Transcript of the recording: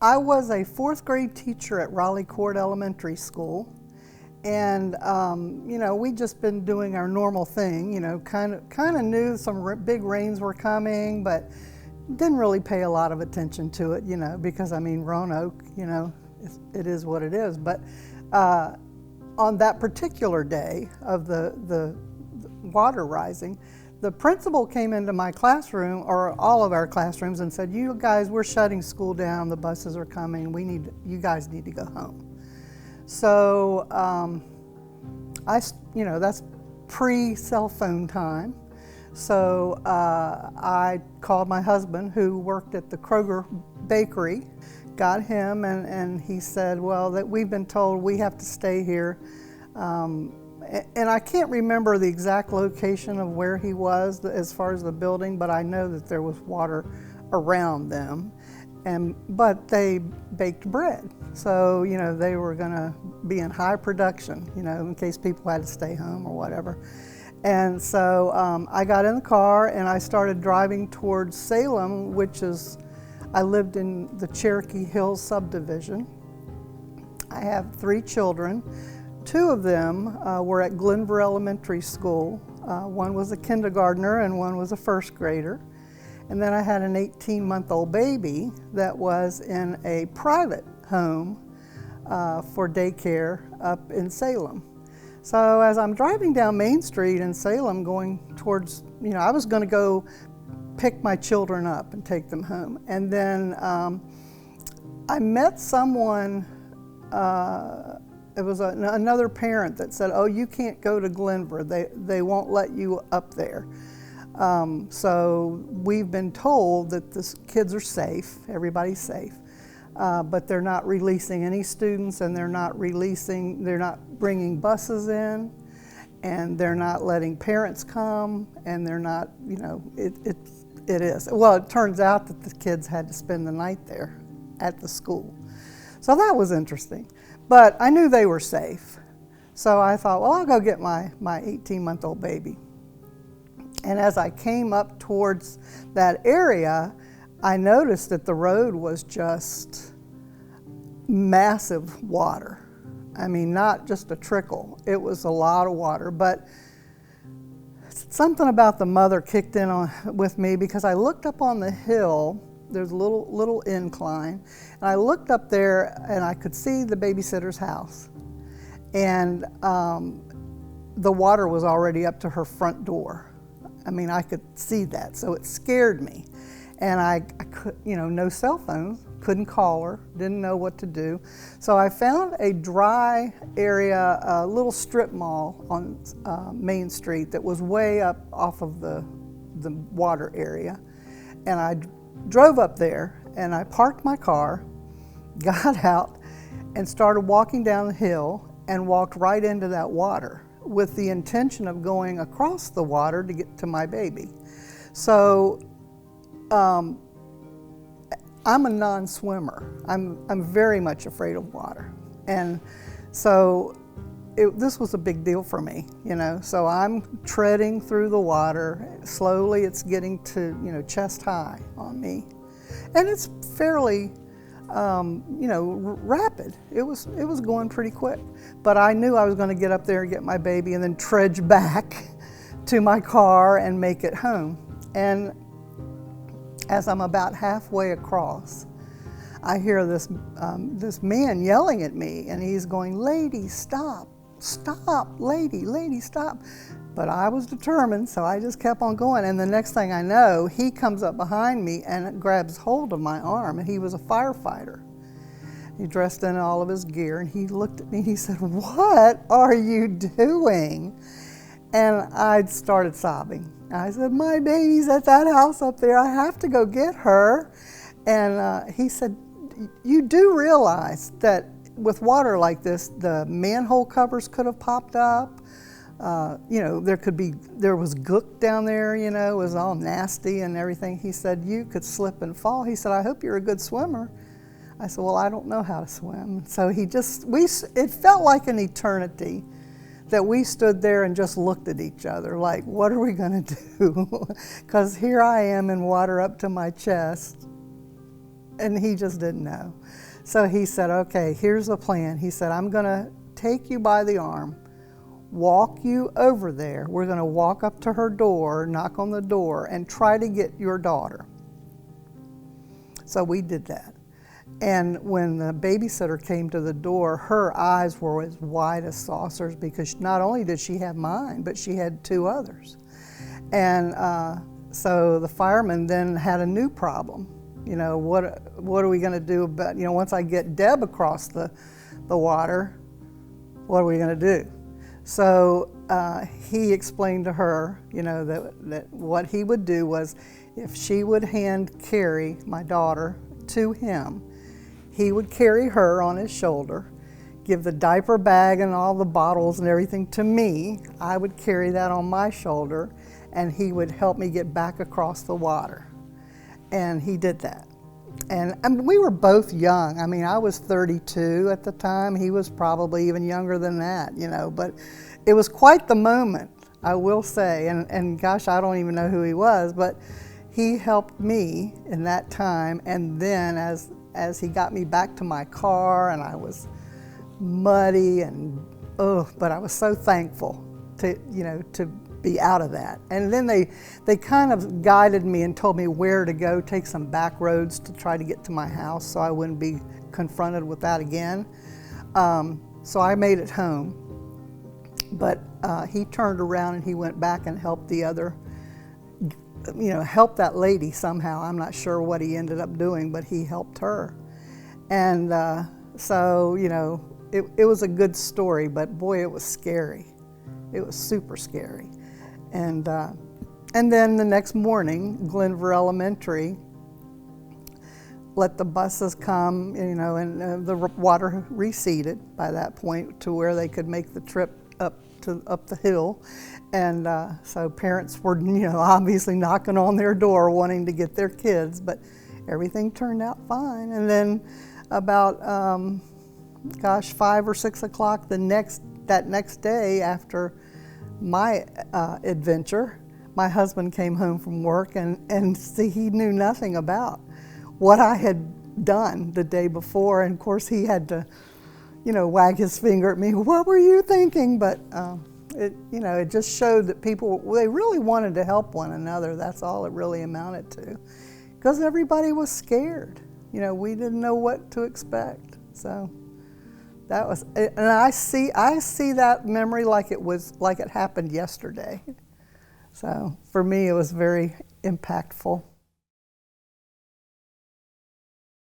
I was a fourth grade teacher at Raleigh Court Elementary School, and we'd just been doing our normal thing. Kind of knew some big rains were coming, but didn't really pay a lot of attention to it. Because Roanoke, it is what it is. But on that particular day of the water rising, the principal came into my classroom, or all of our classrooms, and said, "You guys, we're shutting school down. The buses are coming. You guys need to go home." So that's pre-cell phone time. So I called my husband, who worked at the Kroger bakery, got him, and he said, "Well, that we've been told we have to stay here." And I can't remember the exact location of where he was as far as the building, but I know that there was water around them. But they baked bread, so they were going to be in high production, in case people had to stay home or whatever. And so I got in the car and I started driving towards Salem, I lived in the Cherokee Hills subdivision. I have 3 children. 2 of them were at Glenver Elementary School. One was a kindergartner and one was a first grader. And then I had an 18-month-old baby that was in a private home for daycare up in Salem. So as I'm driving down Main Street in Salem going towards, I was going to go pick my children up and take them home. And then I met someone, it was another parent that said, "Oh, you can't go to Glenver. They won't let you up there." So we've been told that the kids are safe, everybody's safe, but they're not releasing any students, and they're not bringing buses in, and they're not letting parents come, and they're not, it is. Well, it turns out that the kids had to spend the night there at the school. So that was interesting. But I knew they were safe. So I thought, well, I'll go get my 18-month-old baby. And as I came up towards that area, I noticed that the road was just massive water. Not just a trickle. It was a lot of water. But something about the mother kicked in with me, because I looked up on the hill. There's a little incline, and I looked up there and I could see the babysitter's house, and the water was already up to her front door. I could see that, so it scared me, and I could, no cell phones, couldn't call her, didn't know what to do. So I found a dry area, a little strip mall on Main Street that was way up off of the water area, and I drove up there, and I parked my car, got out, and started walking down the hill, and walked right into that water with the intention of going across the water to get to my baby. So I'm a non-swimmer. I'm very much afraid of water, and so this was a big deal for me, So I'm treading through the water. Slowly it's getting to, chest high on me. And it's fairly, rapid. It was going pretty quick. But I knew I was going to get up there and get my baby and then trudge back to my car and make it home. And as I'm about halfway across, I hear this man yelling at me, and he's going, "Lady, stop. Stop, lady, stop." But I was determined, so I just kept on going. And the next thing I know, he comes up behind me and grabs hold of my arm, and he was a firefighter. He dressed in all of his gear, and he looked at me and he said, "What are you doing?" And I started sobbing. I said, "My baby's at that house up there. I have to go get her." And he said, "You do realize that with water like this, the manhole covers could have popped up. There was gook down there, it was all nasty and everything." He said, "You could slip and fall." He said, "I hope you're a good swimmer." I said, "Well, I don't know how to swim." So it felt like an eternity that we stood there and just looked at each other like, what are we going to do? Because here I am in water up to my chest. and he just didn't know. So he said, okay, here's the plan. He said, I'm gonna take you by the arm, walk you over there. We're gonna walk up to her door, knock on the door, and try to get your daughter. So we did that. And when the babysitter came to the door, her eyes were as wide as saucers, because not only did she have mine, but she had two others. And so the firemen then had a new problem. You know, what are we gonna do about, you know, once I get Deb across the water, what are we gonna do? So he explained to her, you know, that what he would do was, if she would hand carry my daughter to him, he would carry her on his shoulder, give the diaper bag and all the bottles and everything to me. I would carry that on my shoulder, and he would help me get back across the water. And he did that. And we were both young. I mean, I was 32 at the time. He was probably even younger than that, you know, but it was quite the moment, I will say. And gosh, I don't even know who he was, but he helped me in that time. And then as he got me back to my car, and I was muddy and but I was so thankful to, you know, to be out of that. And then they kind of guided me and told me where to go, take some back roads to try to get to my house so I wouldn't be confronted with that again. So I made it home. But he turned around and he went back and helped the other, you know, helped that lady somehow. I'm not sure what he ended up doing, but he helped her. And so, you know, it was a good story, but boy, it was scary. It was super scary. And then the next morning, Glenver Elementary let the buses come, you know, and the water receded by that point to where they could make the trip up the hill. And so parents were, you know, obviously knocking on their door wanting to get their kids, but everything turned out fine. And then about, 5 or 6 o'clock that next day after my adventure, my husband came home from work, and see, he knew nothing about what I had done the day before. And of course he had to, you know, wag his finger at me. What were you thinking? But you know, it just showed that people, they really wanted to help one another. That's all it really amounted to, because everybody was scared. You know, we didn't know what to expect. So that was, and I see that memory like it happened yesterday. So for me, it was very impactful.